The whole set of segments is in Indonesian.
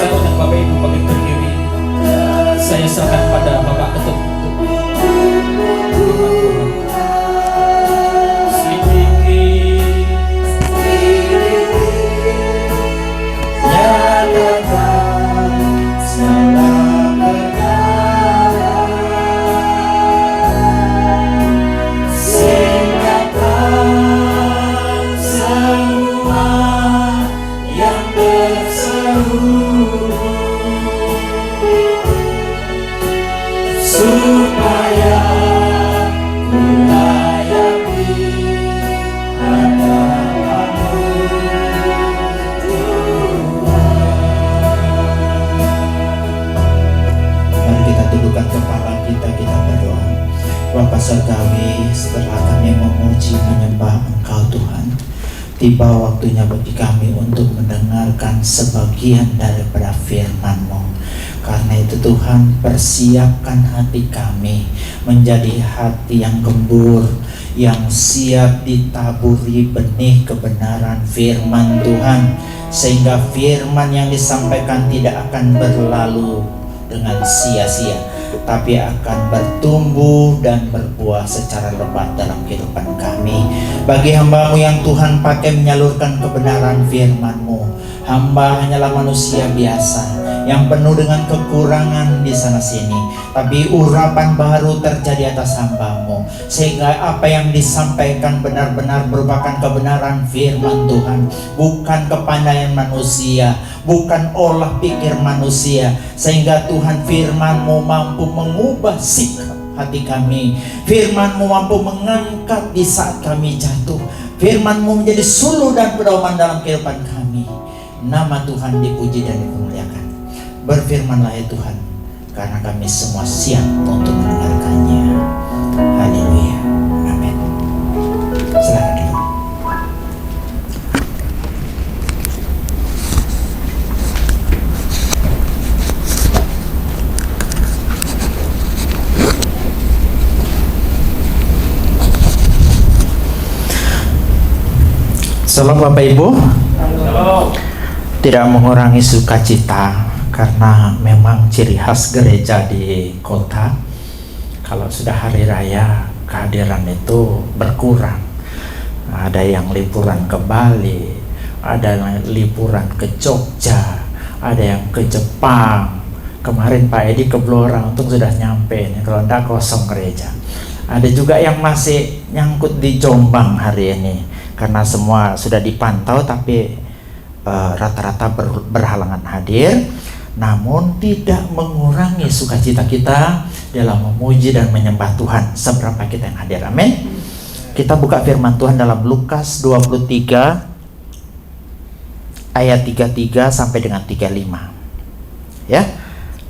Saya undang Bapak Ibu bagian berdiri. Saya serahkan pada Bapak Ketum untuk firman Tuhan. Supaya ku layani hadapan-Mu Tuhan. Mari kita tundukkan kepala kita berdoa. Bapa Surgawi, setelah kami memuji menyembah Engkau Tuhan, tiba waktunya bagi kami untuk mendengarkan sebagian daripada firman-Mu. Karena itu Tuhan, persiapkan hati kami menjadi hati yang gembur, yang siap ditaburi benih kebenaran firman Tuhan, sehingga firman yang disampaikan tidak akan berlalu dengan sia-sia, tapi akan bertumbuh dan berbuah secara lebat dalam kehidupan kami. Bagi hamba-Mu yang Tuhan pakai menyalurkan kebenaran firman-Mu, hamba hanyalah manusia biasa yang penuh dengan kekurangan di sana sini, tapi urapan baru terjadi atas hamba-Mu, sehingga apa yang disampaikan benar-benar merupakan kebenaran firman Tuhan, bukan kepandaian manusia, bukan olah pikir manusia, sehingga Tuhan firman-Mu mampu mengubah sikap hati kami. Firman-Mu mampu mengangkat di saat kami jatuh. Firman-Mu menjadi suluh dan pedoman dalam kehidupan kami. Nama Tuhan dipuji dan dimuliakan. Berfirmanlah ya Tuhan, karena kami semua siap untuk mendengarkannya. Haleluya. Amin. Silakan duduk. Salam Bapak Ibu. Shalom. Tidak mengurangi sukacita, karena memang ciri khas gereja di kota, kalau sudah hari raya kehadiran itu berkurang. Ada yang liburan ke Bali, ada yang liburan ke Jogja, ada yang ke Jepang. Kemarin Pak Edi ke Blora, untung sudah nyampe nih, kalau enggak kosong gereja. Ada juga yang masih nyangkut di Jombang hari ini, karena semua sudah dipantau tapi rata-rata berhalangan hadir. Namun tidak mengurangi sukacita kita dalam memuji dan menyembah Tuhan seberapa kita yang hadir. Amin. Kita buka firman Tuhan dalam Lukas 23 ayat 33 sampai dengan 35. Ya.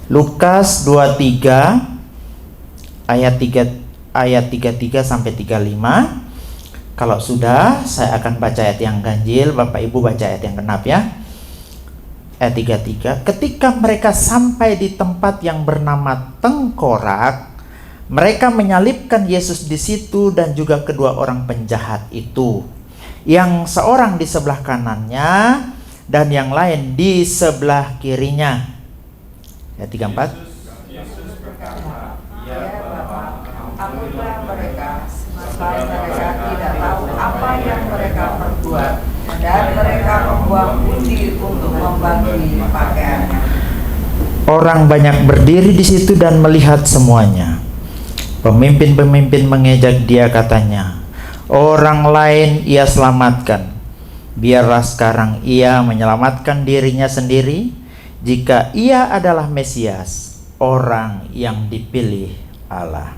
Lukas 23 ayat 33 sampai 35. Kalau sudah, saya akan baca ayat yang ganjil, Bapak Ibu baca ayat yang genap ya. Ayat 33, ketika mereka sampai di tempat yang bernama Tengkorak, mereka menyalibkan Yesus di situ dan juga kedua orang penjahat itu, yang seorang di sebelah kanannya dan yang lain di sebelah kirinya. Ayat 34. Yesus berkata, "Ya Bapa, ampunilah mereka, sebab mereka tidak tahu apa yang mereka perbuat." Dan mereka membuang putih untuk membagi pakaiannya. Orang banyak berdiri di situ dan melihat semuanya. Pemimpin-pemimpin mengejek dia, katanya, "Orang lain ia selamatkan. Biarlah sekarang ia menyelamatkan dirinya sendiri, jika ia adalah Mesias, orang yang dipilih Allah."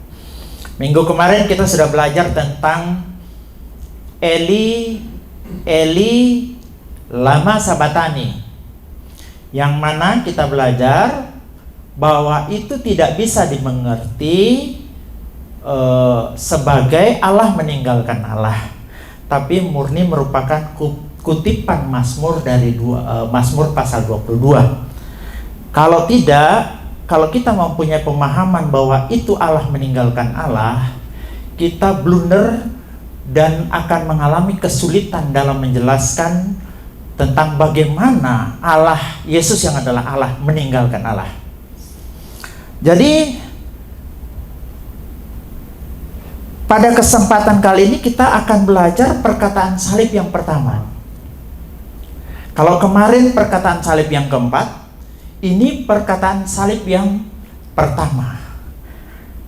Minggu kemarin kita sudah belajar tentang Eli lama sabatani, yang mana kita belajar bahwa itu tidak bisa dimengerti sebagai Allah meninggalkan Allah, tapi murni merupakan kutipan Mazmur dari Mazmur pasal 22. Kalau tidak, kalau kita mempunyai pemahaman bahwa itu Allah meninggalkan Allah, kita blunder dan akan mengalami kesulitan dalam menjelaskan tentang bagaimana Allah, Yesus yang adalah Allah, meninggalkan Allah. Jadi pada kesempatan kali ini kita akan belajar perkataan salib yang pertama. Kalau kemarin perkataan salib yang keempat, ini perkataan salib yang pertama,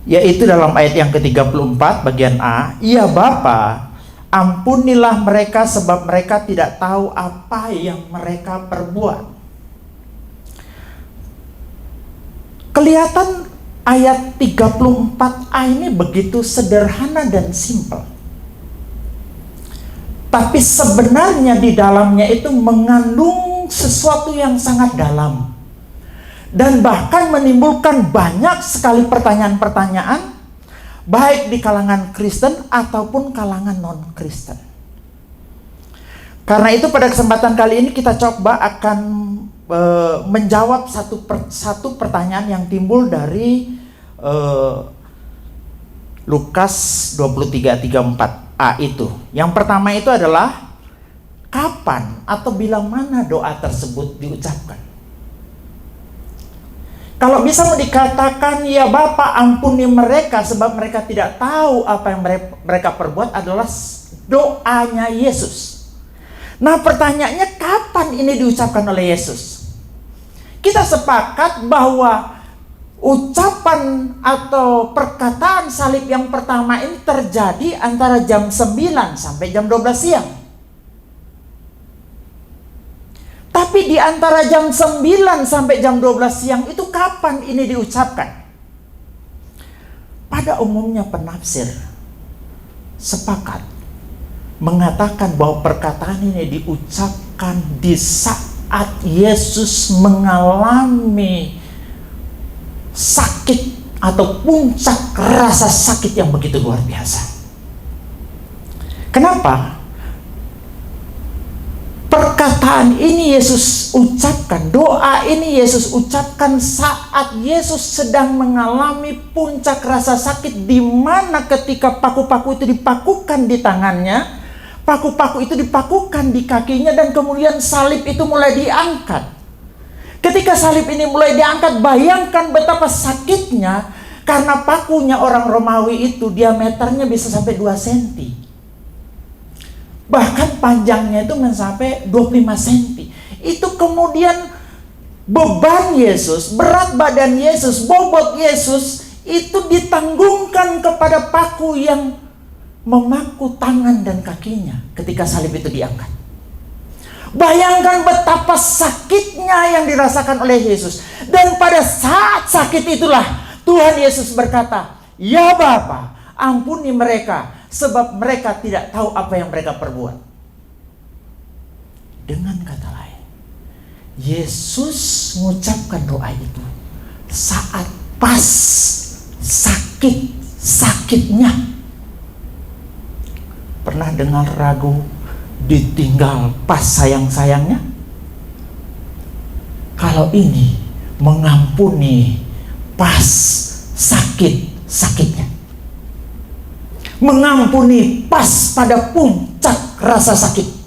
yaitu dalam ayat yang ke-34 bagian A, "Ya Bapa, ampunilah mereka sebab mereka tidak tahu apa yang mereka perbuat." Kelihatan ayat 34A ini begitu sederhana dan simpel. Tapi sebenarnya di dalamnya itu mengandung sesuatu yang sangat dalam. Dan bahkan menimbulkan banyak sekali pertanyaan-pertanyaan, baik di kalangan Kristen ataupun kalangan non-Kristen. Karena itu pada kesempatan kali ini kita coba akan menjawab satu pertanyaan yang timbul dari Lukas 23:34a itu. Yang pertama itu adalah, kapan atau bila mana doa tersebut diucapkan? Kalau bisa mau dikatakan, "Ya Bapa, ampuni mereka sebab mereka tidak tahu apa yang mereka perbuat," adalah doanya Yesus. Nah, pertanyaannya, kapan ini diucapkan oleh Yesus? Kita sepakat bahwa ucapan atau perkataan salib yang pertama ini terjadi antara jam 9 sampai jam 12 siang. Tapi di antara jam 9 sampai jam 12 siang itu kapan ini diucapkan? Pada umumnya penafsir sepakat mengatakan bahwa perkataan ini diucapkan di saat Yesus mengalami sakit atau puncak rasa sakit yang begitu luar biasa. Kenapa? Perkataan ini Yesus ucapkan, doa ini Yesus ucapkan saat Yesus sedang mengalami puncak rasa sakit, di mana ketika paku-paku itu dipakukan di tangannya, paku-paku itu dipakukan di kakinya, dan kemudian salib itu mulai diangkat. Ketika salib ini mulai diangkat, bayangkan betapa sakitnya, karena pakunya orang Romawi itu diameternya bisa sampai 2 cm. Bahkan panjangnya itu mencapai 25 cm. Itu kemudian beban Yesus, berat badan Yesus, bobot Yesus itu ditanggungkan kepada paku yang memaku tangan dan kakinya ketika salib itu diangkat. Bayangkan betapa sakitnya yang dirasakan oleh Yesus. Dan pada saat sakit itulah Tuhan Yesus berkata, "Ya Bapa, ampuni mereka sebab mereka tidak tahu apa yang mereka perbuat." Dengan kata lain, Yesus mengucapkan doa itu saat pas sakitnya. Pernah dengar lagu "Ditinggal pas sayang-sayangnya"? Kalau ini mengampuni pas sakitnya, mengampuni pas pada puncak rasa sakit.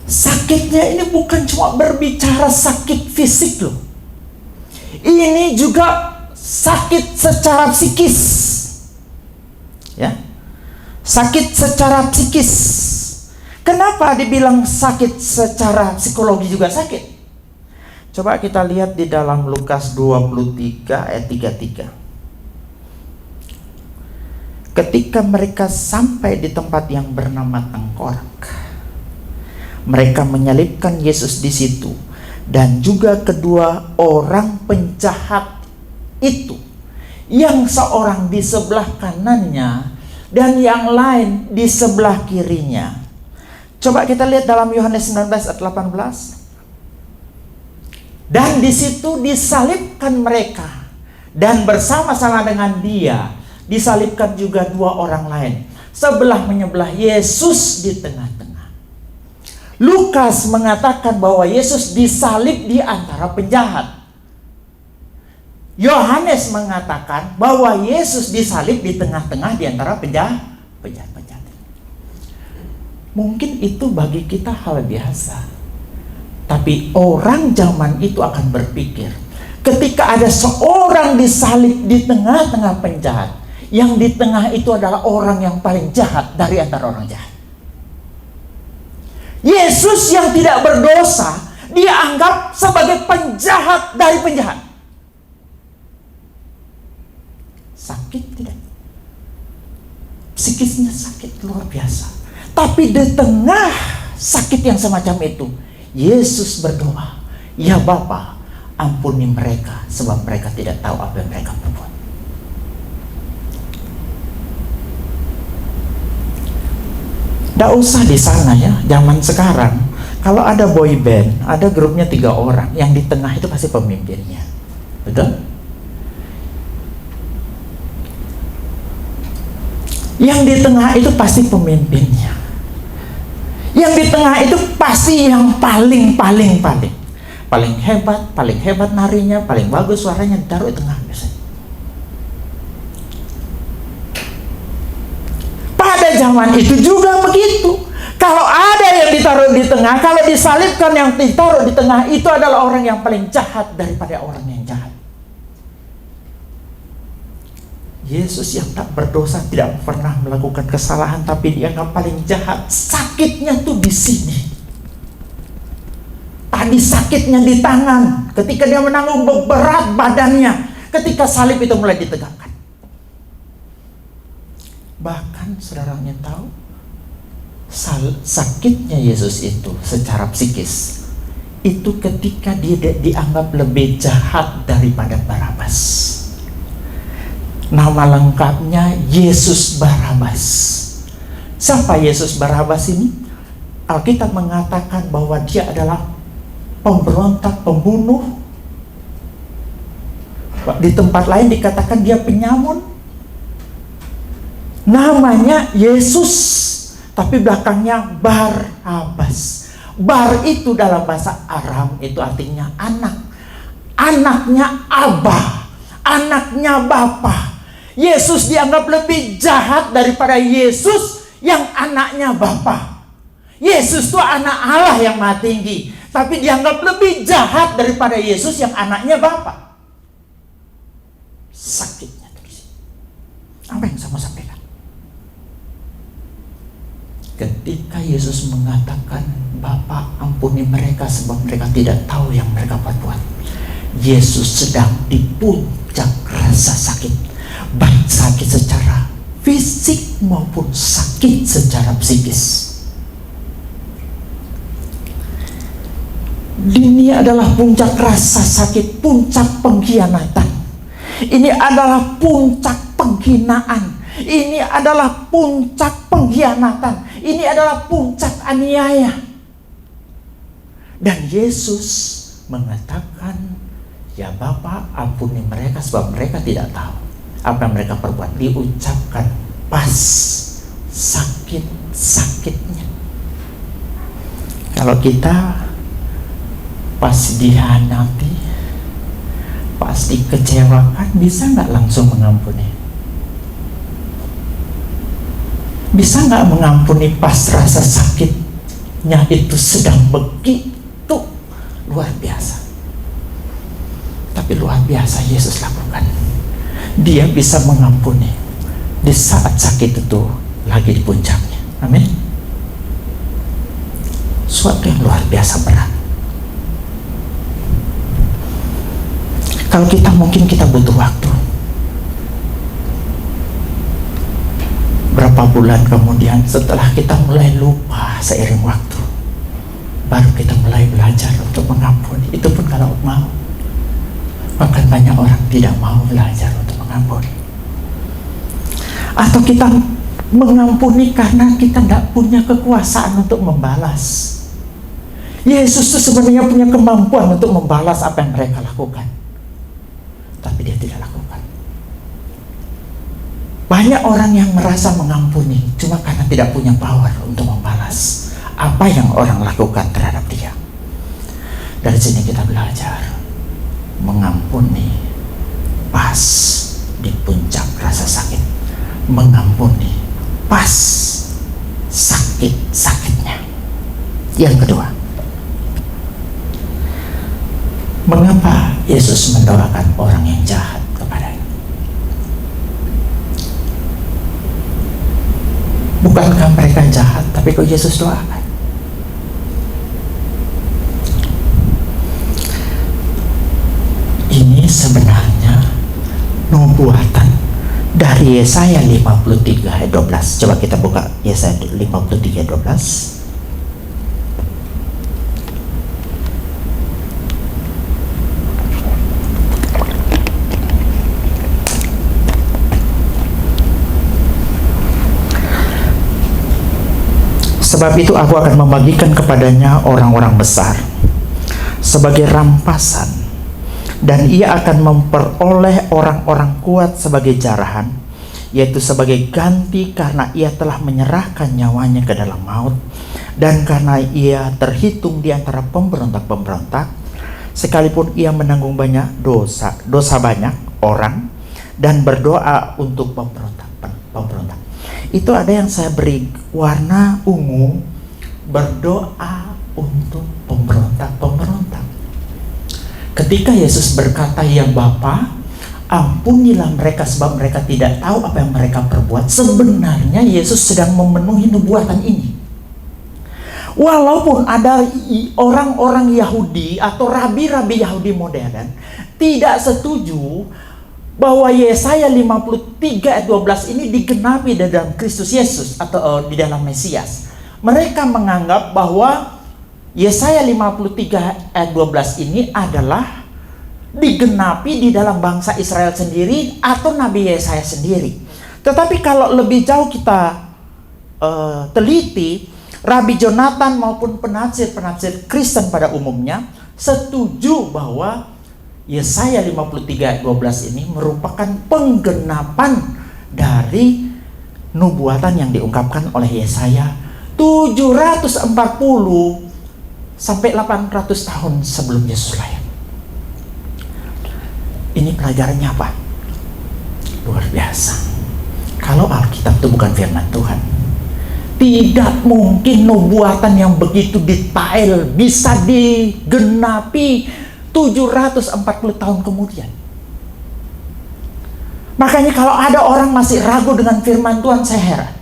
Sakitnya ini bukan cuma berbicara sakit fisik loh. Ini juga sakit secara psikis. Ya. Sakit secara psikis. Kenapa dibilang sakit secara psikologi juga sakit? Coba kita lihat di dalam Lukas 23 ayat 33. Ketika mereka sampai di tempat yang bernama Tengkorak, mereka menyalibkan Yesus di situ, dan juga kedua orang penjahat itu, yang seorang di sebelah kanannya dan yang lain di sebelah kirinya. Coba kita lihat dalam Yohanes 19 ayat 18. Dan di situ disalibkan mereka, dan bersama-sama dengan dia disalibkan juga dua orang lain, sebelah menyebelah, Yesus di tengah-tengah. Lukas mengatakan bahwa Yesus disalib di antara penjahat. Yohanes mengatakan bahwa Yesus disalib di tengah-tengah di antara penjahat. Mungkin itu bagi kita hal biasa. Tapi orang zaman itu akan berpikir, ketika ada seorang disalib di tengah-tengah penjahat, yang di tengah itu adalah orang yang paling jahat dari antara orang jahat. Yesus yang tidak berdosa dianggap sebagai penjahat dari penjahat. Sakit tidak? Psikisnya sakit luar biasa. Tapi di tengah sakit yang semacam itu, Yesus berdoa, "Ya Bapa, ampuni mereka, sebab mereka tidak tahu apa yang mereka perbuat." Tidak usah di sana ya, zaman sekarang kalau ada boy band, ada grupnya 3 orang, yang di tengah itu pasti pemimpinnya, betul? Yang di tengah itu pasti pemimpinnya. Yang di tengah itu pasti yang paling hebat narinya, paling bagus suaranya, ditaruh di tengah biasanya. Pada zaman itu juga begitu. Kalau ada yang ditaruh di tengah, kalau disalibkan yang ditaruh di tengah, itu adalah orang yang paling jahat daripada orang yang jahat. Yesus yang tak berdosa, tidak pernah melakukan kesalahan, tapi dianggap paling jahat. Sakitnya tuh di sini. Tadi sakitnya di tangan, ketika dia menanggung berat badannya, ketika salib itu mulai ditegakkan. Bahkan saudaranya tahu, sakitnya Yesus itu secara psikis, itu ketika dia dianggap lebih jahat daripada Barabas. Nama lengkapnya Yesus Barabas. Siapa Yesus Barabas ini? Alkitab mengatakan bahwa dia adalah pemberontak, pembunuh. Di tempat lain dikatakan dia penyamun. Namanya Yesus, tapi belakangnya Barabas. Bar itu dalam bahasa Aram itu artinya anak. Anaknya Abah, anaknya Bapa. Yesus dianggap lebih jahat daripada Yesus yang anaknya Bapa. Yesus itu anak Allah yang Maha Tinggi, tapi dianggap lebih jahat daripada Yesus yang anaknya Bapa. Sakitnya terus. Apa yang saya mau sampaikan? Ketika Yesus mengatakan, "Bapa, ampuni mereka sebab mereka tidak tahu yang mereka perbuat," Yesus sedang di puncak rasa sakit. Baik sakit secara fisik maupun sakit secara psikis. Ini adalah puncak rasa sakit, puncak pengkhianatan. Ini adalah puncak penghinaan. Ini adalah puncak pengkhianatan. Ini adalah puncak aniaya. Dan Yesus mengatakan, "Ya Bapa, ampuni mereka sebab mereka tidak tahu apa yang mereka perbuat." Diucapkan pas sakit-sakitnya. Kalau kita pas dihianati, pas dikecewakan, bisa nggak langsung mengampuni? Bisa nggak mengampuni pas rasa sakitnya itu sedang begitu luar biasa? Tapi luar biasa Yesus lakukan. Dia bisa mengampuni di saat sakit itu lagi di puncaknya. Amin. Suatu yang luar biasa berat. Kalau kita mungkin kita butuh waktu. Berapa bulan kemudian setelah kita mulai lupa seiring waktu, baru kita mulai belajar untuk mengampuni. Itu pun kalau mau. Bahkan banyak orang tidak mau belajar untuk mengampuni. Atau kita mengampuni karena kita tidak punya kekuasaan untuk membalas. Yesus itu sebenarnya punya kemampuan untuk membalas apa yang mereka lakukan, tapi dia tidak lakukan. Banyak orang yang merasa mengampuni cuma karena tidak punya power untuk membalas apa yang orang lakukan terhadap dia. Dari sini kita belajar mengampuni pas di puncak rasa sakit, mengampuni pas sakit-sakit. Yang kedua, mengapa Yesus mendoakan orang yang jahat kepadanya? Bukankah mereka jahat, tapi kok Yesus doakan? Ini sebenarnya nubuatan dari Yesaya 53 ayat 12. Coba kita buka Yesaya 53 ayat 12. Sebab itu aku akan membagikan kepadanya orang-orang besar sebagai rampasan, dan ia akan memperoleh orang-orang kuat sebagai jarahan, yaitu sebagai ganti karena ia telah menyerahkan nyawanya ke dalam maut, dan karena ia terhitung di antara pemberontak-pemberontak, sekalipun ia menanggung banyak dosa banyak orang, dan berdoa untuk pemberontak. Itu ada yang saya beri warna ungu, berdoa untuk pemberontak. Ketika Yesus berkata, "Ya Bapa, ampunilah mereka sebab mereka tidak tahu apa yang mereka perbuat," sebenarnya Yesus sedang memenuhi nubuatan ini. Walaupun ada orang-orang Yahudi atau rabi-rabi Yahudi modern tidak setuju bahwa Yesaya 53 ayat 12 ini digenapi di dalam Kristus Yesus atau di dalam Mesias. Mereka menganggap bahwa Yesaya 53 ayat 12 ini adalah digenapi di dalam bangsa Israel sendiri atau Nabi Yesaya sendiri. Tetapi kalau lebih jauh kita teliti, Rabi Jonathan maupun penafsir-penafsir Kristen pada umumnya setuju bahwa Yesaya 53 ayat 12 ini merupakan penggenapan dari nubuatan yang diungkapkan oleh Yesaya 740 sampai 800 tahun sebelum Yesus lahir. Ini pelajarannya apa? Luar biasa. Kalau Alkitab itu bukan firman Tuhan, tidak mungkin nubuatan yang begitu detail bisa digenapi 740 tahun kemudian. Makanya kalau ada orang masih ragu dengan firman Tuhan, saya heran.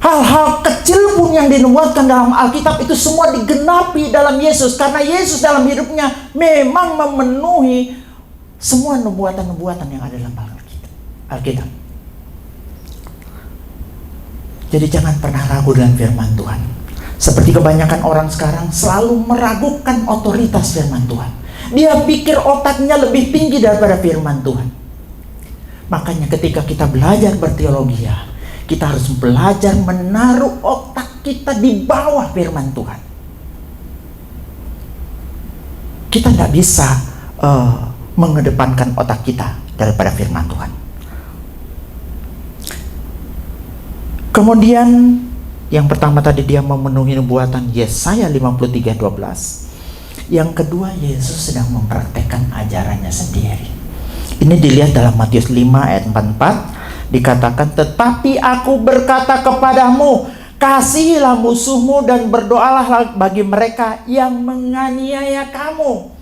Hal-hal kecil pun yang dinubuatkan dalam Alkitab itu semua digenapi dalam Yesus, karena Yesus dalam hidupnya memang memenuhi semua nubuatan-nubuatan yang ada dalam Alkitab. Jadi jangan pernah ragu dengan firman Tuhan. Seperti kebanyakan orang sekarang selalu meragukan otoritas firman Tuhan. Dia pikir otaknya lebih tinggi daripada firman Tuhan. Makanya ketika kita belajar berteologi, kita harus belajar menaruh otak kita di bawah firman Tuhan. Kita tidak bisa mengedepankan otak kita daripada firman Tuhan. Kemudian yang pertama tadi dia memenuhi nubuatan Yesaya 53 12. Yang kedua, Yesus sedang mempraktekkan ajarannya sendiri. Ini dilihat dalam Matius 5 ayat 44, dikatakan, "Tetapi aku berkata kepadamu, kasihilah musuhmu dan berdoalah bagi mereka yang menganiaya kamu."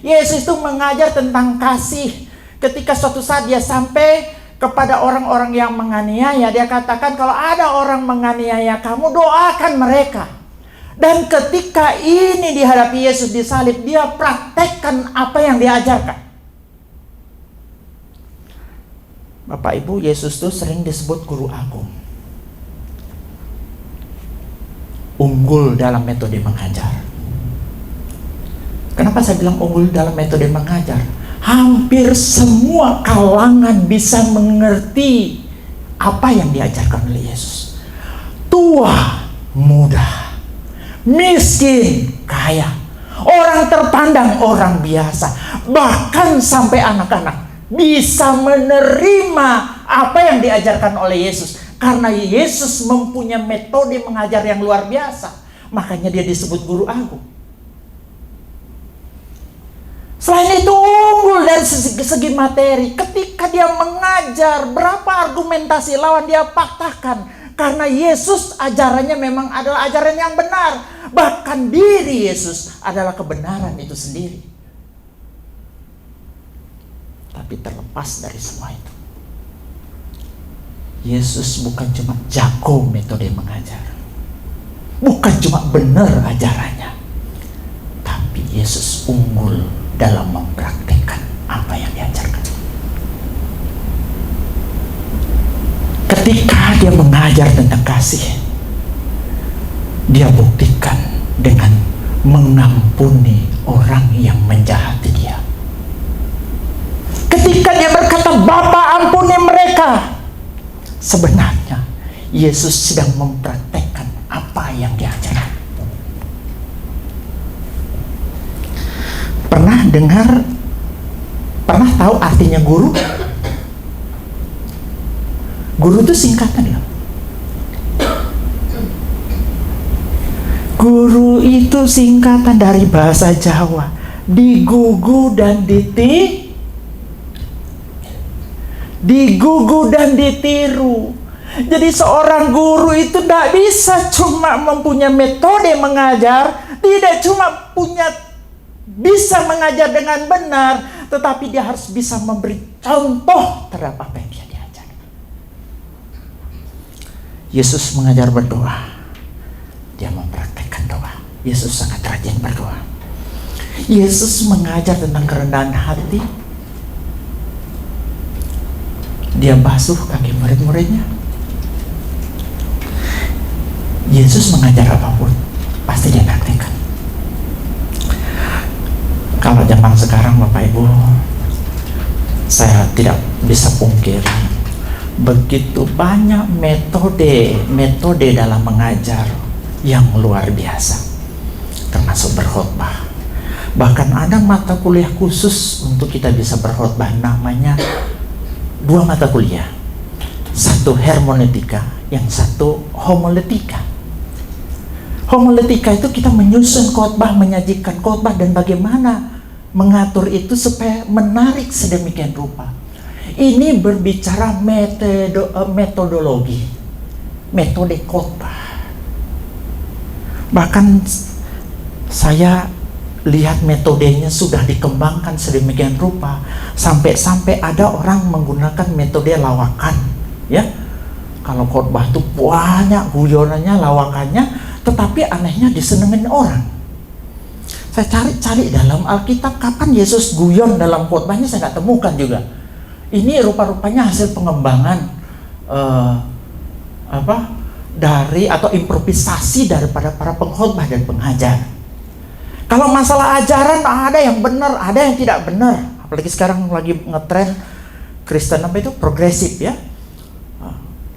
Yesus itu mengajar tentang kasih. Ketika suatu saat dia sampai kepada orang-orang yang menganiaya, dia katakan, kalau ada orang menganiaya kamu, doakan mereka. Dan ketika ini dihadapi Yesus disalib, dia praktekkan apa yang diajarkan. Bapak Ibu, Yesus itu sering disebut guru agung, unggul dalam metode mengajar. Kenapa saya bilang unggul dalam metode mengajar? Hampir semua kalangan bisa mengerti apa yang diajarkan oleh Yesus. Tua, muda, miskin, kaya, orang terpandang, orang biasa, bahkan sampai anak-anak bisa menerima apa yang diajarkan oleh Yesus. Karena Yesus mempunyai metode mengajar yang luar biasa, makanya dia disebut guru agung. Selain itu unggul dari segi materi. Ketika dia mengajar, berapa argumentasi lawan dia patahkan. Karena Yesus ajarannya memang adalah ajaran yang benar. Bahkan diri Yesus adalah kebenaran itu sendiri. Tapi terlepas dari semua itu, Yesus bukan cuma jago metode mengajar, bukan cuma benar ajarannya, tapi Yesus unggul dalam mempraktikkan apa yang diajarkan. Ketika dia mengajar tentang kasih, dia buktikan dengan mengampuni orang yang menjahati dia. Ketika dia berkata, "Bapa, ampuni mereka," sebenarnya Yesus sedang mempraktekkan apa yang diajarkan. Pernah tahu artinya guru? Guru itu singkatan ya. Guru itu singkatan dari bahasa Jawa, digugu dan ditiru. Jadi seorang guru itu tidak bisa cuma mempunyai metode mengajar, tidak cuma bisa mengajar dengan benar, tetapi dia harus bisa memberi contoh terhadap apa yang dia diajar. Yesus mengajar berdoa, dia mempraktekkan doa. Yesus sangat rajin berdoa. Yesus mengajar tentang kerendahan hati. Dia basuh kaki murid-muridnya. Yesus mengajar apapun, pasti dia praktekkan. Kalau zaman sekarang Bapak Ibu, saya tidak bisa pungkiri, begitu banyak metode dalam mengajar yang luar biasa, termasuk berkhotbah. Bahkan ada mata kuliah khusus untuk kita bisa berkhotbah, namanya 2 mata kuliah, satu hermeneutika, yang satu homiletika. Homiletika itu kita menyusun khotbah, menyajikan khotbah, dan bagaimana mengatur itu supaya menarik sedemikian rupa. Ini berbicara metodologi, metode khotbah. Bahkan saya lihat metodenya sudah dikembangkan sedemikian rupa, sampai ada orang menggunakan metode lawakan, ya. Kalau khotbah itu banyak guyonannya, lawakannya, tetapi anehnya disenengin orang. Saya cari dari Alkitab kapan Yesus guyon dalam khotbahnya, saya nggak temukan juga. Ini rupa-rupanya hasil pengembangan dari atau improvisasi daripada para pengkhotbah dan pengajar. Kalau masalah ajaran, ada yang benar, ada yang tidak benar. Apalagi sekarang lagi ngetren Kristen progresif, ya.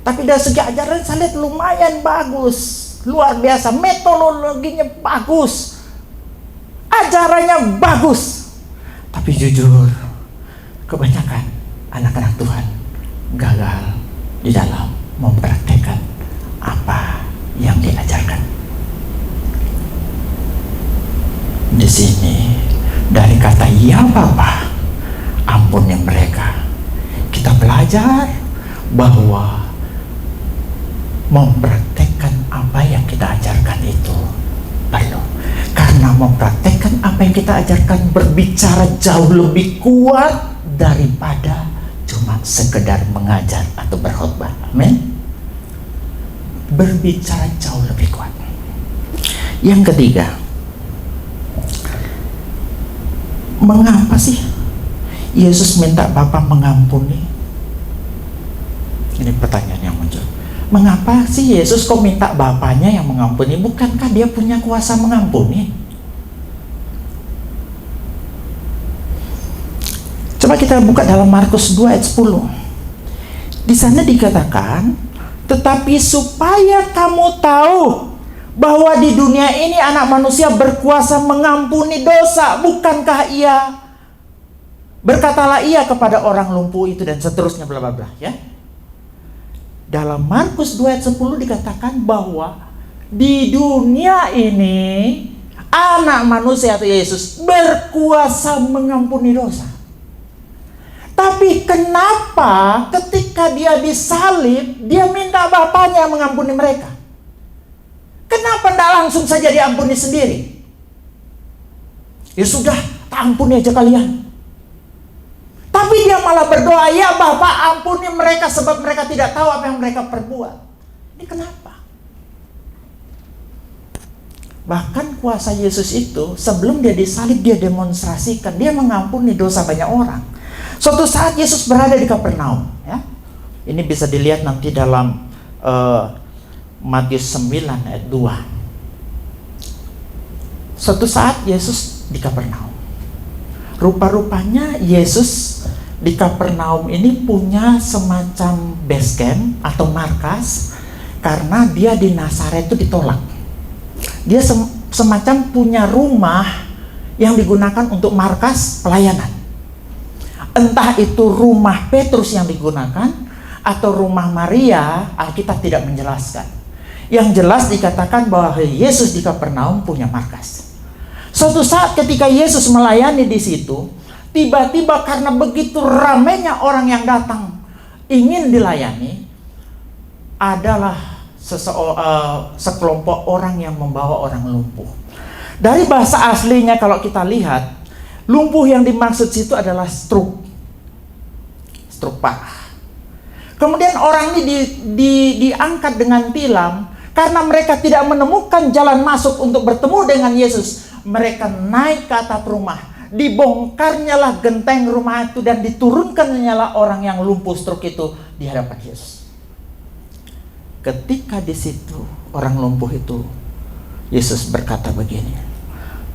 Tapi dari segi ajaran saya lihat lumayan bagus, luar biasa, metodologinya bagus, ajarannya bagus. Tapi jujur, kebanyakan anak-anak Tuhan gagal di dalam mempraktekkan apa yang diajarkan. Di sini dari kata "ya Bapa, ampuni mereka", kita belajar bahwa mempraktekkan apa yang kita ajarkan itu perlu. Karena mempraktekkan apa yang kita ajarkan berbicara jauh lebih kuat daripada cuma sekedar mengajar atau berkhotbah. Amin. Berbicara jauh lebih kuat. Yang ketiga, mengapa sih Yesus minta Bapa mengampuni? Ini pertanyaan yang muncul. Mengapa sih Yesus kok minta Bapanya yang mengampuni? Bukankah dia punya kuasa mengampuni? Coba kita buka dalam Markus 2 ayat 10. Di sana dikatakan, "Tetapi supaya kamu tahu bahwa di dunia ini anak manusia berkuasa mengampuni dosa, bukankah ia?" Berkatalah ia kepada orang lumpuh itu, dan seterusnya bla bla bla, ya. Dalam Markus 2 ayat 10 dikatakan bahwa di dunia ini anak manusia atau Yesus berkuasa mengampuni dosa. Tapi Tapi kenapa ketika dia disalib, dia minta Bapaknya mengampuni mereka? Kenapa tidak langsung saja diampuni sendiri? Ya sudah, tak ampuni aja kalian. Tapi dia malah berdoa, ya Bapak ampuni mereka sebab mereka tidak tahu apa yang mereka perbuat. Ini kenapa? Bahkan kuasa Yesus itu sebelum dia disalib, dia demonstrasikan, dia mengampuni dosa banyak orang. Suatu saat Yesus berada di Kapernaum, ya. Ini bisa dilihat nanti dalam Matius 9 ayat 2. Suatu saat Yesus di Kapernaum. Rupa-rupanya Yesus di Kapernaum ini punya semacam base camp atau markas, karena dia di Nazaret itu ditolak. Dia semacam punya rumah yang digunakan untuk markas pelayanan. Entah itu rumah Petrus yang digunakan atau rumah Maria, Alkitab tidak menjelaskan. Yang jelas dikatakan bahwa Yesus di Kapernaum punya markas. Suatu saat ketika Yesus melayani di situ, tiba-tiba karena begitu ramainya orang yang datang ingin dilayani, adalah sekelompok orang yang membawa orang lumpuh. Dari bahasa aslinya kalau kita lihat, lumpuh yang dimaksud situ adalah stroke parah. Kemudian orang ini diangkat dengan tilam karena mereka tidak menemukan jalan masuk untuk bertemu dengan Yesus. Mereka naik ke atap rumah, dibongkarnyalah genteng rumah itu dan diturunkannya orang yang lumpuh stroke itu di hadapan Yesus. Ketika di situ orang lumpuh itu, Yesus berkata begini,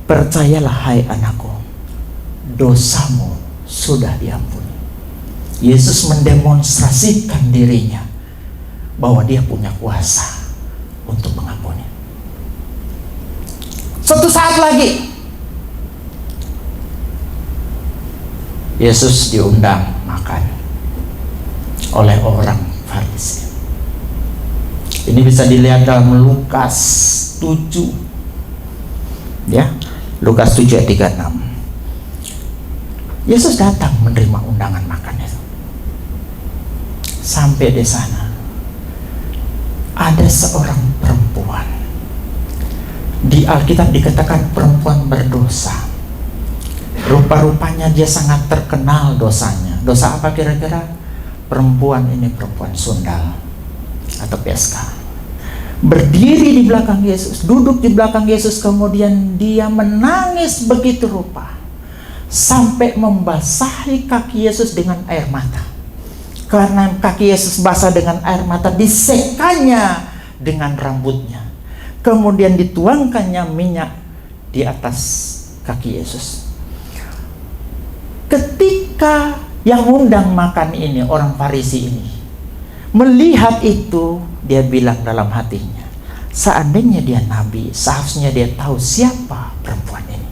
percayalah hai anakku, dosamu sudah diampuni. Yesus mendemonstrasikan dirinya bahwa dia punya kuasa untuk mengampuni. Suatu saat lagi Yesus diundang makan oleh orang Farisi. Ini bisa dilihat dalam Lukas 7. Ya, Lukas 7 ayat 36. Yesus datang menerima undangan makan itu. Sampai di sana ada seorang perempuan. Di Alkitab dikatakan perempuan berdosa. Rupa-rupanya dia sangat terkenal dosanya. Dosa apa kira-kira? Perempuan ini perempuan sundal atau peska. Berdiri di belakang Yesus, duduk di belakang Yesus, kemudian dia menangis begitu rupa sampai membasahi kaki Yesus dengan air mata. Karena kaki Yesus basah dengan air mata, disekanya dengan rambutnya. Kemudian dituangkannya minyak di atas kaki Yesus. Ketika yang undang makan ini, orang Farisi ini, melihat itu, dia bilang dalam hatinya, seandainya dia nabi, seharusnya dia tahu siapa perempuan ini.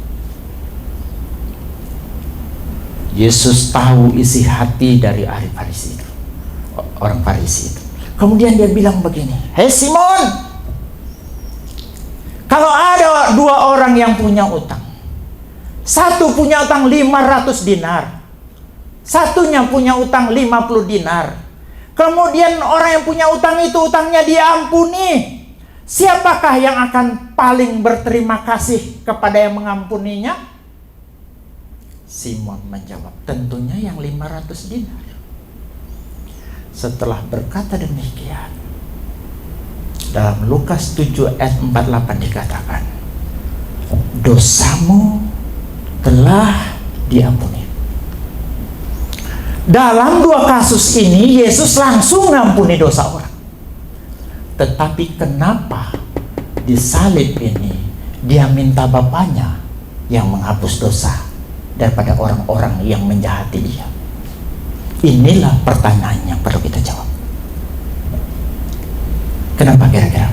Yesus tahu isi hati dari ahli Farisi itu, orang Farisi itu. Kemudian dia bilang begini, hei Simon, kalau ada dua orang yang punya utang, satu punya utang 500 dinar, satunya punya utang 50 dinar. Kemudian orang yang punya utang itu utangnya diampuni, siapakah yang akan paling berterima kasih kepada yang mengampuninya? Simon menjawab, tentunya yang 500 dinar. Setelah berkata demikian, dalam Lukas 7 ayat 48 dikatakan, dosamu telah diampuni. Dalam dua kasus ini Yesus langsung mengampuni dosa orang. Tetapi kenapa disalib ini dia minta Bapaknya yang menghapus dosa daripada orang-orang yang menjahati dia? Inilah pertanyaan yang perlu kita jawab. Kenapa kira-kira?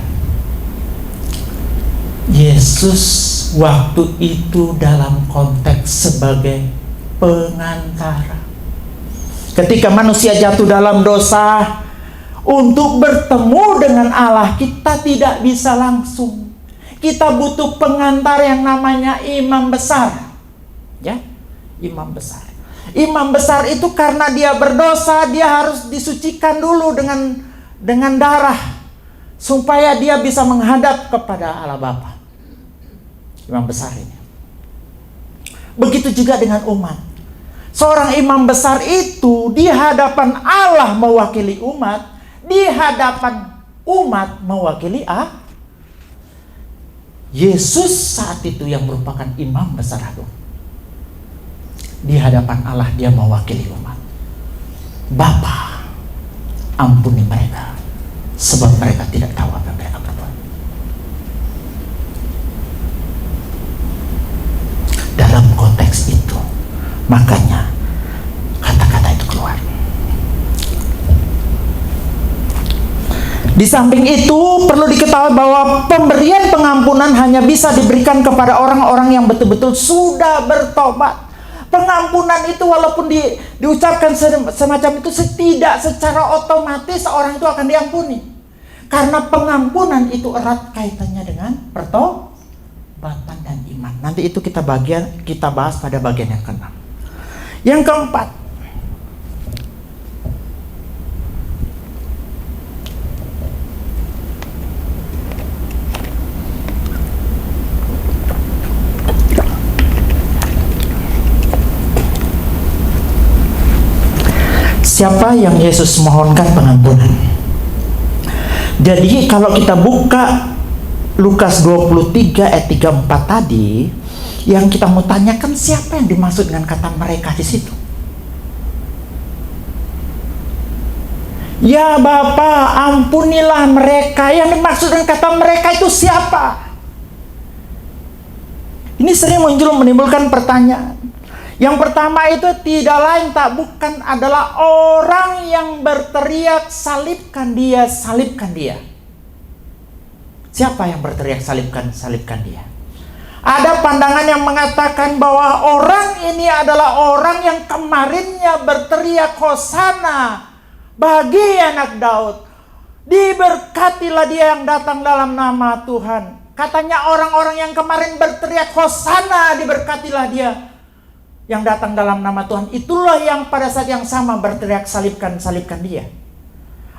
Yesus waktu itu dalam konteks sebagai pengantara. Ketika manusia jatuh dalam dosa, untuk bertemu dengan Allah kita tidak bisa langsung. Kita butuh pengantar yang namanya imam besar. Ya, imam besar. Imam besar itu karena dia berdosa, dia harus disucikan dulu dengan darah supaya dia bisa menghadap kepada Allah Bapa. Imam besar ini. Begitu juga dengan umat. Seorang imam besar itu di hadapan Allah mewakili umat, di hadapan umat mewakili Yesus saat itu yang merupakan imam besar agung. Di hadapan Allah dia mewakili umat. Bapa, ampuni mereka, sebab mereka tidak tahu apa yang mereka perbuat. Dalam konteks itu, makanya kata-kata itu keluar. Di samping itu perlu diketahui bahwa pemberian pengampunan hanya bisa diberikan kepada orang-orang yang betul-betul sudah bertobat. Pengampunan itu walaupun diucapkan semacam itu, tidak secara otomatis orang itu akan diampuni. Karena pengampunan itu erat kaitannya dengan pertobatan dan iman. Nanti itu kita bahas pada bagian yang ke-6. Yang keempat, siapa yang Yesus mohonkan pengampunan? Jadi kalau kita buka Lukas 23 ayat 34 tadi, yang kita mau tanyakan siapa yang dimaksud dengan kata mereka di situ? Ya Bapa, ampunilah mereka. Yang dimaksud dengan kata mereka itu siapa? Ini sering menimbulkan pertanyaan. Yang pertama itu tidak lain tak bukan adalah orang yang berteriak salibkan dia, salibkan dia. Siapa yang berteriak salibkan, salibkan dia? Ada pandangan yang mengatakan bahwa orang ini adalah orang yang kemarinnya berteriak Hosana bagi anak Daud. Diberkatilah dia yang datang dalam nama Tuhan. Katanya orang-orang yang kemarin berteriak Hosana, diberkatilah dia yang datang dalam nama Tuhan, itulah yang pada saat yang sama berteriak salibkan, salibkan dia.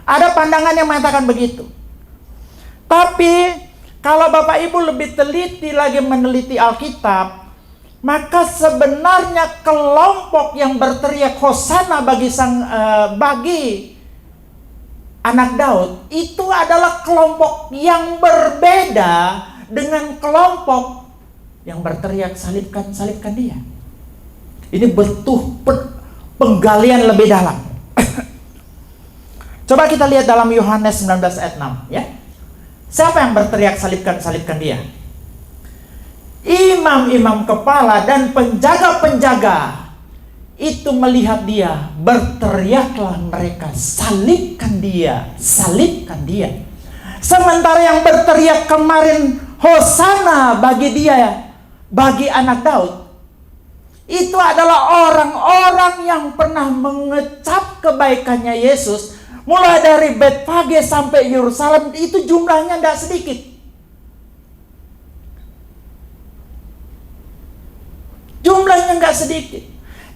Ada pandangan yang mengatakan begitu. Tapi kalau Bapak Ibu lebih teliti lagi meneliti Alkitab, maka sebenarnya kelompok yang berteriak Hosana bagi anak Daud itu adalah kelompok yang berbeda dengan kelompok yang berteriak salibkan, salibkan dia. Ini butuh penggalian lebih dalam. Coba kita lihat dalam Yohanes 19 ayat 6 ya. Siapa yang berteriak salibkan, salibkan dia? Imam-imam kepala dan penjaga-penjaga itu melihat dia, berteriaklah mereka, salibkan dia, salibkan dia. Sementara yang berteriak kemarin Hosana bagi dia, bagi anak Daud, itu adalah orang-orang yang pernah mengecap kebaikannya Yesus. Mulai dari Betfage sampai Yerusalem, itu jumlahnya tidak sedikit. Jumlahnya nggak sedikit.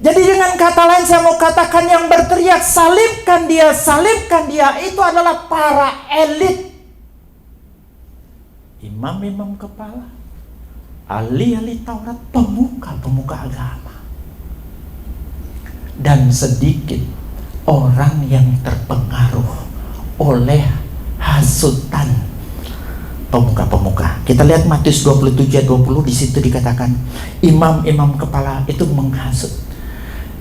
Jadi dengan kata lain saya mau katakan yang berteriak salibkan dia, itu adalah para elit. Imam-imam kepala, ahli-ahli Taurat, pemuka-pemuka agama. Dan sedikit orang yang terpengaruh oleh hasutan pemuka-pemuka. Kita lihat Matius 27 ayat 20, di situ dikatakan imam-imam kepala itu menghasut.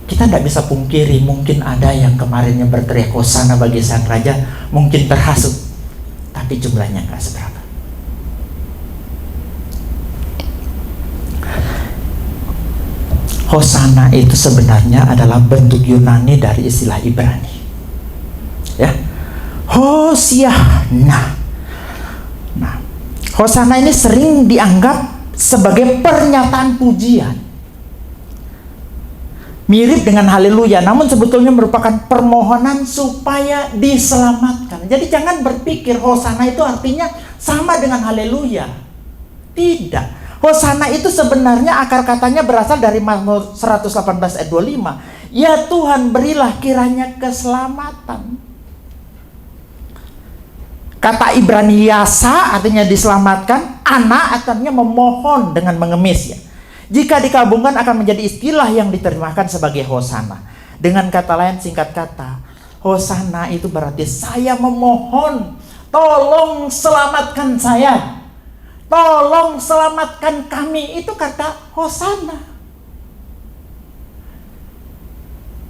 Kita tidak bisa pungkiri, mungkin ada yang kemarinnya berteriak Hosana bagi sang raja, mungkin terhasut, tapi jumlahnya nggak seberapa. Hosana itu sebenarnya adalah bentuk Yunani dari istilah Ibrani. Ya. Hosiana. Nah, Hosana ini sering dianggap sebagai pernyataan pujian. Mirip dengan haleluya, namun sebetulnya merupakan permohonan supaya diselamatkan. Jadi jangan berpikir Hosana itu artinya sama dengan haleluya. Tidak. Hosana itu sebenarnya akar katanya berasal dari Mazmur 118 ayat 25 Ya Tuhan, berilah kiranya keselamatan. Kata Ibrani yasa artinya diselamatkan, ana artinya memohon dengan mengemis ya. Jika dikabungkan akan menjadi istilah yang diterjemahkan sebagai hosana. Dengan kata lain, singkat kata, hosana itu berarti saya memohon, tolong selamatkan saya, tolong selamatkan kami. Itu kata hosana.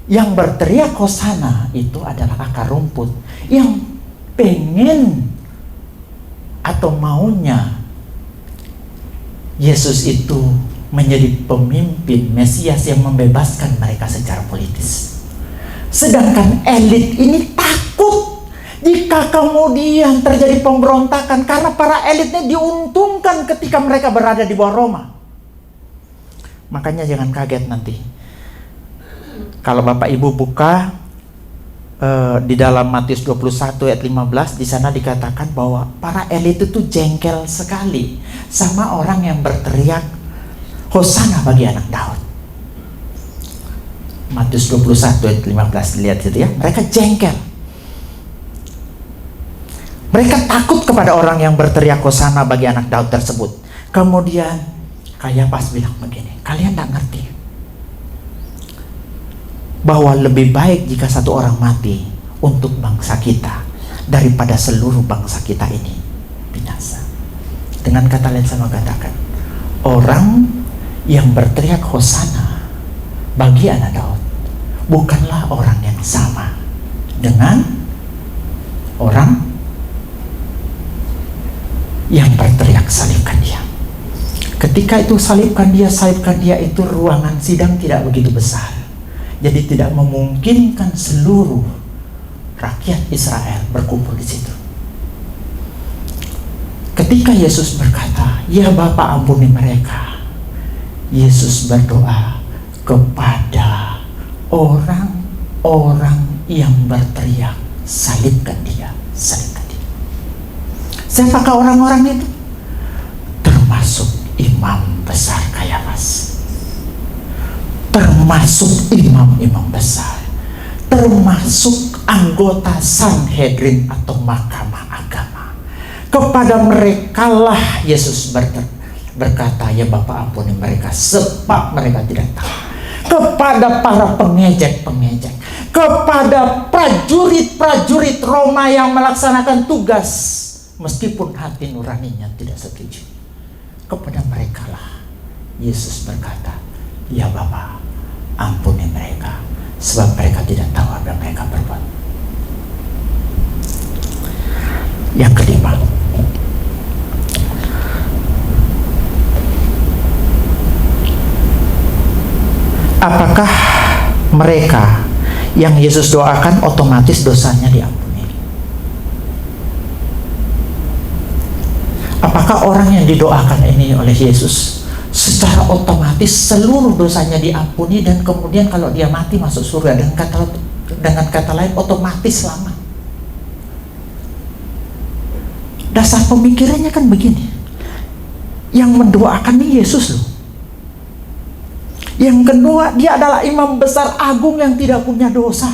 Yang berteriak hosana itu adalah akar rumput yang pengen atau maunya Yesus itu menjadi pemimpin Mesias yang membebaskan mereka secara politis. Sedangkan elit ini takut jika kemudian terjadi pemberontakan, karena para elitnya diuntungkan ketika mereka berada di bawah Roma. Makanya jangan kaget nanti kalau Bapak Ibu buka di dalam Matius 21 ayat 15, di sana dikatakan bahwa para elit itu jengkel sekali sama orang yang berteriak hosana bagi anak Daud. Matius 21 ayat 15, lihat itu ya, mereka jengkel. Mereka takut kepada orang yang berteriak hosana bagi anak Daud tersebut. Kemudian Kayafas bilang begini, kalian tidak ngerti bahwa lebih baik jika satu orang mati untuk bangsa kita daripada seluruh bangsa kita ini binasa. Dengan kata lain sama katakan, orang yang berteriak hosana bagi anak Daud bukanlah orang yang sama dengan orang yang berteriak salibkan dia. Ketika itu salibkan dia itu ruangan sidang tidak begitu besar. Jadi tidak memungkinkan seluruh rakyat Israel berkumpul di situ. Ketika Yesus berkata, "Ya Bapa, ampuni mereka," Yesus berdoa kepada orang-orang yang berteriak, "Salibkan dia, salibkan dia." Siapakah orang-orang itu? Termasuk imam besar Kayafas, termasuk imam-imam besar, termasuk anggota Sanhedrin atau mahkamah agama. Kepada merekalah Yesus berkata, "Ya Bapa, ampuni mereka sebab mereka tidak tahu." Kepada para pengejek-pengejek, kepada prajurit-prajurit Roma yang melaksanakan tugas meskipun hati nuraninya tidak setuju, kepada merekalah Yesus berkata, "Ya Bapa, ampuni mereka sebab mereka tidak tahu apa yang mereka berbuat." Yang kelima, apakah mereka yang Yesus doakan otomatis dosanya diampuni? Apakah orang yang didoakan ini oleh Yesus secara otomatis seluruh dosanya diampuni dan kemudian kalau dia mati masuk surga? Dengan kata lain, otomatis selamat. Dasar pemikirannya kan begini, yang mendoakan ini Yesus loh. Yang kedua, dia adalah imam besar agung yang tidak punya dosa.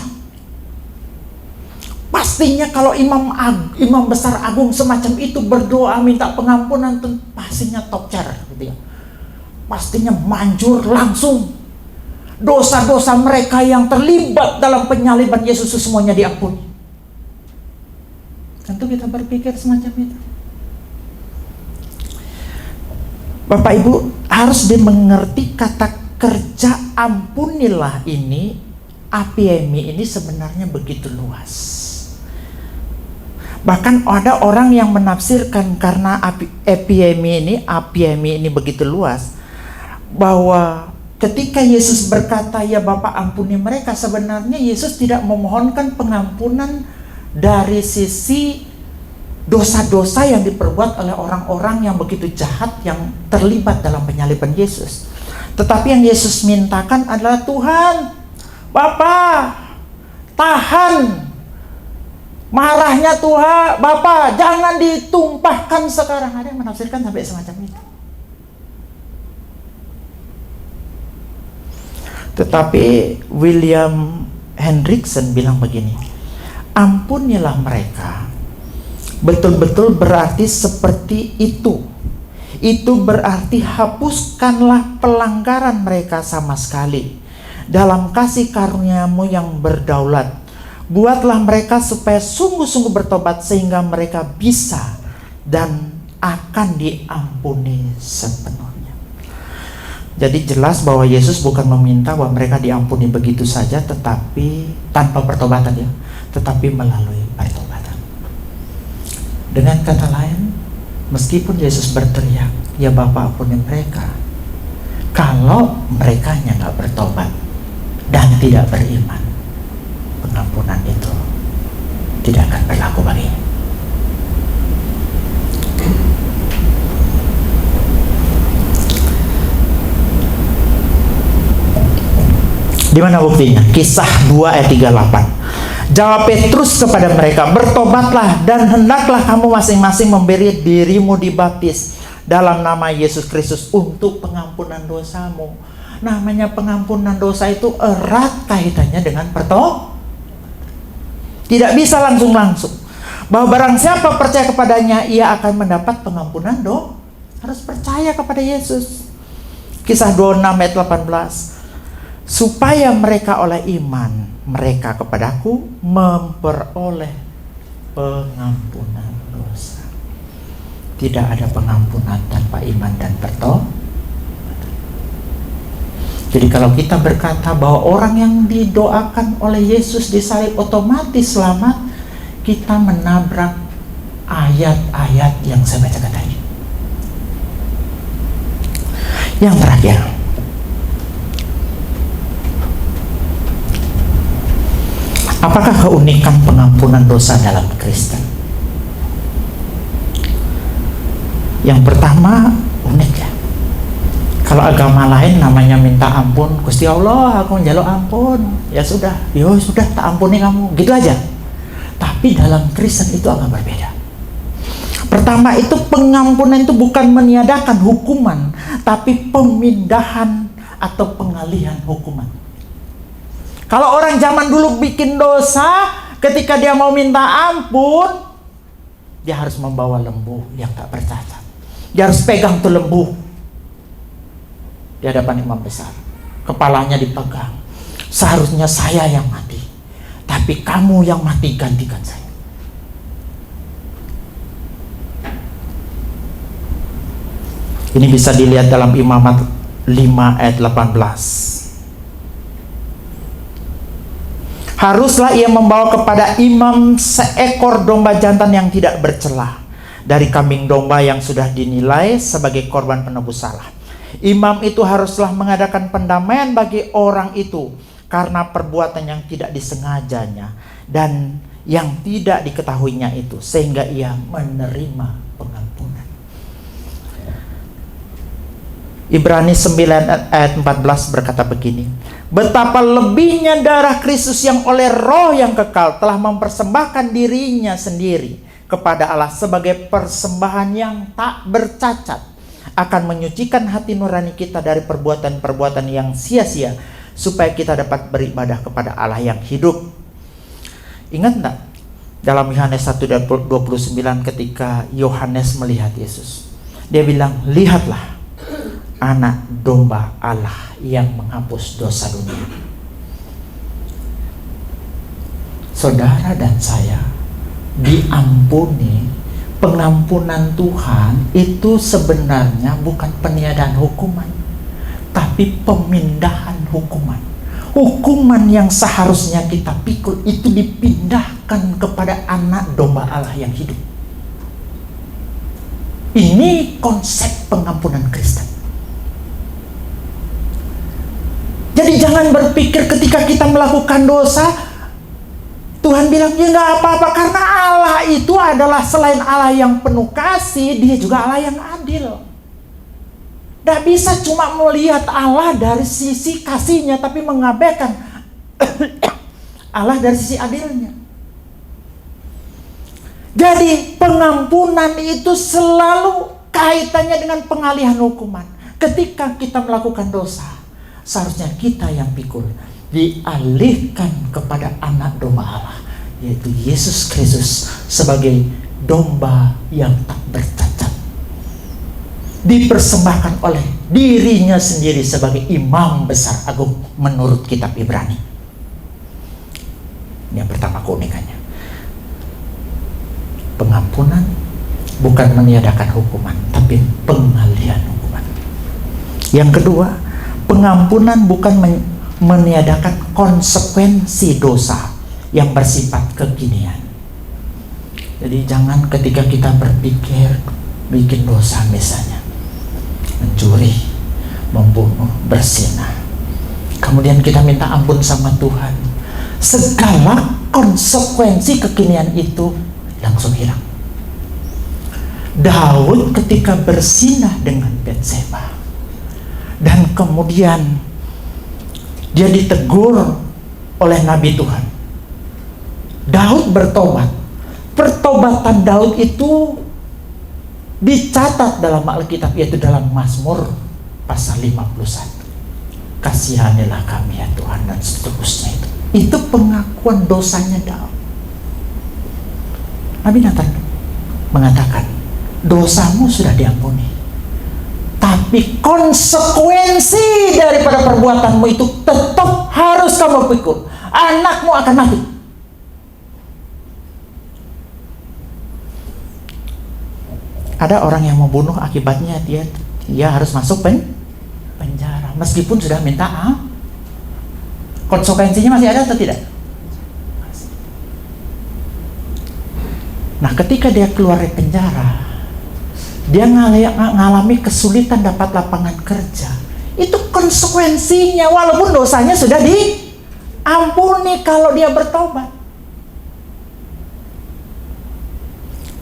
Pastinya kalau imam besar agung semacam itu berdoa minta pengampunan, pastinya top chair gitu ya. Pastinya manjur langsung. Dosa-dosa mereka yang terlibat dalam penyaliban Yesus semuanya diampuni. Tentu kita berpikir semacam itu. Bapak Ibu harus dimengerti kata kerja ampunilah ini, apiemi ini sebenarnya begitu luas. Bahkan ada orang yang menafsirkan karena apiemi ini begitu luas, bahwa ketika Yesus berkata, "Ya Bapa, ampuni mereka," sebenarnya Yesus tidak memohonkan pengampunan dari sisi dosa-dosa yang diperbuat oleh orang-orang yang begitu jahat yang terlibat dalam penyaliban Yesus. Tetapi yang Yesus mintakan adalah, "Tuhan, Bapa, tahan marahnya Tuhan, Bapa, jangan ditumpahkan sekarang." Ada yang menafsirkan sampai semacam itu. Tetapi William Hendrickson bilang begini, ampunilah mereka betul-betul berarti seperti itu. Itu berarti hapuskanlah pelanggaran mereka sama sekali. Dalam kasih karunia-Mu yang berdaulat, buatlah mereka supaya sungguh-sungguh bertobat sehingga mereka bisa dan akan diampuni sepenuhnya. Jadi jelas bahwa Yesus bukan meminta bahwa mereka diampuni begitu saja, tetapi tanpa pertobatan ya, tetapi melalui pertobatan. Dengan kata lain, meskipun Yesus berteriak, ya Bapa ampuni mereka, kalau mereka hanya nggak bertobat dan tidak beriman, pengampunan itu tidak akan berlaku baginya. Di mana buktinya? Kisah 2 ayat 38. Jawab Petrus kepada mereka, bertobatlah dan hendaklah kamu masing-masing memberi dirimu dibaptis dalam nama Yesus Kristus untuk pengampunan dosamu. Namanya pengampunan dosa itu erat kaitannya dengan pertobatan. Tidak bisa langsung-langsung. Bahwa barang siapa percaya kepadanya, ia akan mendapat pengampunan dosa. Harus percaya kepada Yesus. Kisah 26 ayat 18. Supaya mereka oleh iman mereka kepadaku memperoleh pengampunan dosa. Tidak ada pengampunan tanpa iman dan pertobatan. Jadi kalau kita berkata bahwa orang yang didoakan oleh Yesus disalib otomatis selamat, kita menabrak ayat-ayat yang saya bacakan tadi. Yang terakhir, apakah keunikan pengampunan dosa dalam Kristen? Yang pertama, unik ya. Kalau agama lain namanya minta ampun, Gusti Allah aku njaluk ampun, ya sudah tak ampuni kamu, gitu aja. Tapi dalam Kristen itu agak berbeda. Pertama itu pengampunan itu bukan meniadakan hukuman, tapi pemindahan atau pengalihan hukuman. Kalau orang zaman dulu bikin dosa, ketika dia mau minta ampun, dia harus membawa lembu yang tak bercacat. Dia harus pegang tuh lembu di hadapan imam besar. Kepalanya dipegang. Seharusnya saya yang mati, tapi kamu yang mati gantikan saya. Ini bisa dilihat dalam Imamat 5 ayat 18. Haruslah ia membawa kepada imam seekor domba jantan yang tidak bercelah dari kambing domba yang sudah dinilai sebagai korban penebus salah. Imam itu haruslah mengadakan pendamaian bagi orang itu karena perbuatan yang tidak disengajanya dan yang tidak diketahuinya itu, sehingga ia menerima pengampunan. Ibrani 9 ayat 14 berkata begini, betapa lebihnya darah Kristus yang oleh roh yang kekal telah mempersembahkan dirinya sendiri kepada Allah sebagai persembahan yang tak bercacat, akan menyucikan hati nurani kita dari perbuatan-perbuatan yang sia-sia, supaya kita dapat beribadah kepada Allah yang hidup. Ingat enggak? Dalam Yohanes 1:29 ketika Yohanes melihat Yesus, dia bilang, lihatlah anak domba Allah yang menghapus dosa dunia. Saudara dan saya diampuni. Pengampunan Tuhan itu sebenarnya bukan peniadaan hukuman, tapi pemindahan hukuman. Hukuman yang seharusnya kita pikul itu dipindahkan kepada anak domba Allah yang hidup. Ini konsep pengampunan Kristen. Jadi jangan berpikir ketika kita melakukan dosa, Tuhan bilang, ya nggak apa-apa, karena Allah itu adalah selain Allah yang penuh kasih, dia juga Allah yang adil. Nggak bisa cuma melihat Allah dari sisi kasihnya, tapi mengabaikan Allah dari sisi adilnya. Jadi pengampunan itu selalu kaitannya dengan pengalihan hukuman. Ketika kita melakukan dosa, seharusnya kita yang pikul, dialihkan kepada anak domba Allah, yaitu Yesus Kristus sebagai domba yang tak bercacat, dipersembahkan oleh dirinya sendiri sebagai imam besar agung menurut kitab Ibrani. Yang pertama keunikannya, pengampunan bukan meniadakan hukuman, tapi pengalihan hukuman. Yang kedua, pengampunan bukan meniadakan konsekuensi dosa yang bersifat kekinian. Jadi jangan ketika kita berpikir bikin dosa, misalnya mencuri, membunuh, berzina, kemudian kita minta ampun sama Tuhan, segala konsekuensi kekinian itu langsung hilang. Daud ketika berzinah dengan Batseba dan kemudian dia ditegur oleh Nabi Tuhan, Daud bertobat. Pertobatan Daud itu dicatat dalam Alkitab, yaitu dalam Mazmur pasal 51. Kasihanilah kami ya Tuhan, dan seterusnya. Itu pengakuan dosanya Daud. Nabi Nathan mengatakan, dosamu sudah diampuni, tapi konsekuensi daripada perbuatanmu itu tetap harus kamu pikul. Anakmu akan mati. Ada orang yang membunuh, akibatnya dia harus masuk penjara meskipun sudah minta konsekuensinya masih ada atau tidak? Nah, ketika dia keluar dari penjara, dia mengalami kesulitan dapat lapangan kerja. Itu konsekuensinya, walaupun dosanya sudah diampuni kalau dia bertobat.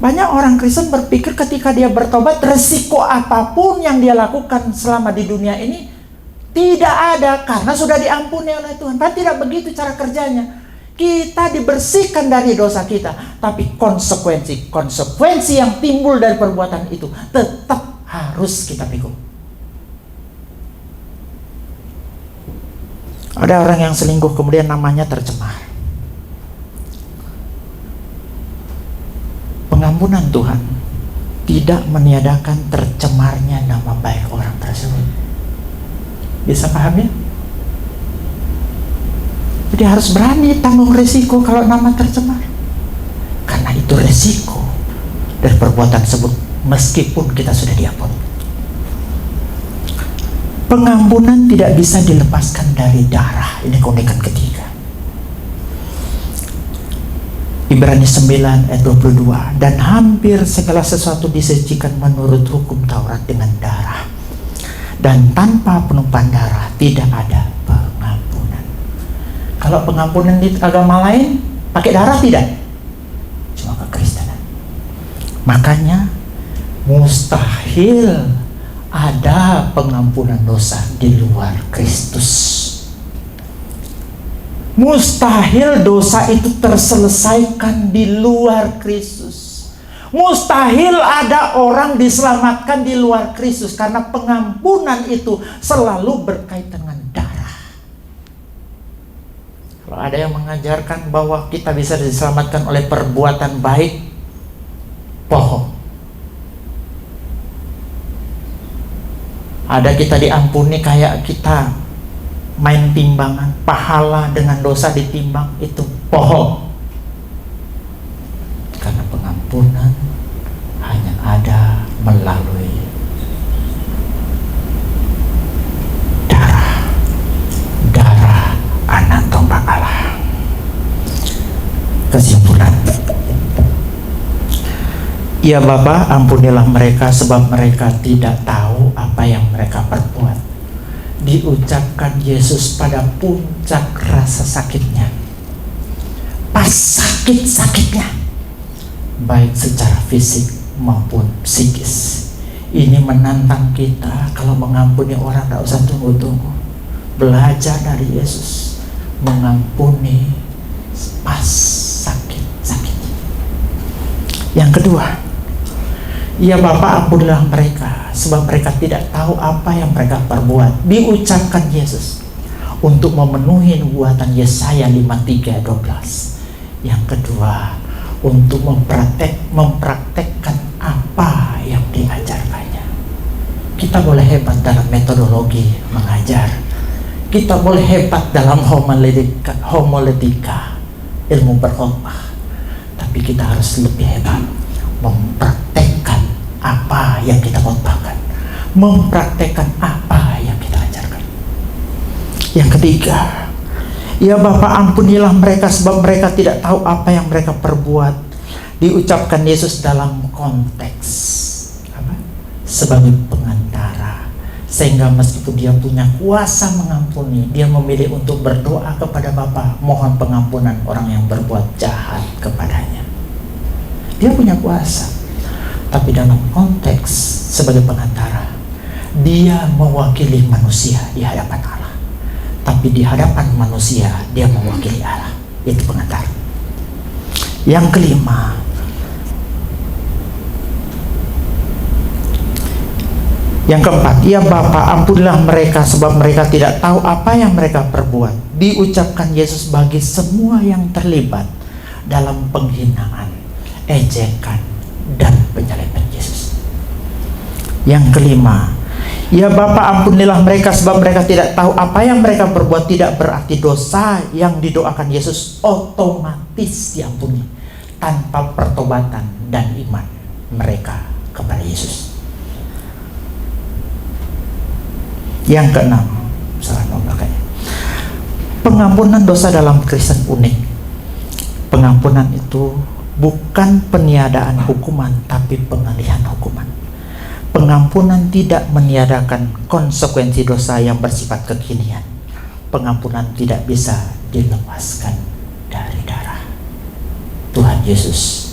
Banyak orang Kristen berpikir ketika dia bertobat, resiko apapun yang dia lakukan selama di dunia ini tidak ada karena sudah diampuni oleh Tuhan. Padahal tidak begitu cara kerjanya. Kita dibersihkan dari dosa kita, tapi konsekuensi yang timbul dari perbuatan itu tetap harus kita pikul. Ada orang yang selingkuh kemudian namanya tercemar. Pengampunan Tuhan tidak meniadakan tercemarnya nama baik orang tersebut. Bisa paham ya? Jadi harus berani tanggung resiko kalau nama tercemar, karena itu resiko dari perbuatan tersebut meskipun kita sudah diampuni. Pengampunan tidak bisa dilepaskan dari darah. Ini keunikan ketiga. Ibrani 9 ayat 22, dan hampir segala sesuatu disajikan menurut hukum Taurat dengan darah, dan tanpa penumpahan darah tidak ada pengampunan. Kalau pengampunan di agama lain pakai darah tidak? Cuma kekristenan. Makanya mustahil ada pengampunan dosa di luar Kristus. Mustahil dosa itu terselesaikan di luar Kristus. Mustahil ada orang diselamatkan di luar Kristus, karena pengampunan itu selalu berkaitan dengan darah. Kalau ada yang mengajarkan bahwa kita bisa diselamatkan oleh perbuatan baik, bohong. Ada kita diampuni kayak kita main timbangan, pahala dengan dosa ditimbang, itu bohong. Karena pengampunan hanya ada melalui darah anak domba Allah. Kesimpulan, ya Bapa, ampunilah mereka sebab mereka tidak tahu apa yang mereka perbuat. Diucapkan Yesus pada puncak rasa sakitnya, pas sakit-sakitnya, baik secara fisik maupun psikis. Ini menantang kita, kalau mengampuni orang tidak usah tunggu-tunggu. Belajar dari Yesus, mengampuni pas sakit-sakit. Yang kedua, ya Bapa, ampunilah mereka sebab mereka tidak tahu apa yang mereka perbuat. Diucapkan Yesus untuk memenuhi nubuatan Yesaya 53:12. Yang kedua, untuk mempraktekkan apa yang diajarkannya. Kita boleh hebat dalam metodologi mengajar, kita boleh hebat dalam homiletika, ilmu berkhotbah, tapi kita harus lebih hebat mempraktekkan apa yang kita khotbahkan, mempraktekkan apa yang kita ajarkan. Yang ketiga, ya Bapa, ampunilah mereka sebab mereka tidak tahu apa yang mereka perbuat. Diucapkan Yesus dalam konteks apa? Sebagai pengantara, sehingga meskipun dia punya kuasa mengampuni, dia memilih untuk berdoa kepada Bapa, mohon pengampunan orang yang berbuat jahat kepadanya. Dia punya kuasa, tapi dalam konteks sebagai pengantara, dia mewakili manusia di hadapan Allah. Tapi di hadapan manusia dia mewakili Allah, itu pengantara. Yang kelima, yang keempat, ya Bapa, ampunilah mereka sebab mereka tidak tahu apa yang mereka perbuat. Diucapkan Yesus bagi semua yang terlibat dalam penghinaan, ejekan, dan penyaliban Yesus. Yang kelima, ya Bapa, ampunilah mereka sebab mereka tidak tahu apa yang mereka perbuat. Tidak berarti dosa yang didoakan Yesus otomatis diampuni tanpa pertobatan dan iman mereka kepada Yesus. Yang keenam, pengampunan dosa dalam Kristen unik. Pengampunan itu bukan peniadaan hukuman, tapi pengalihan hukuman. Pengampunan tidak meniadakan konsekuensi dosa yang bersifat kekinian. Pengampunan tidak bisa dilepaskan dari darah Tuhan Yesus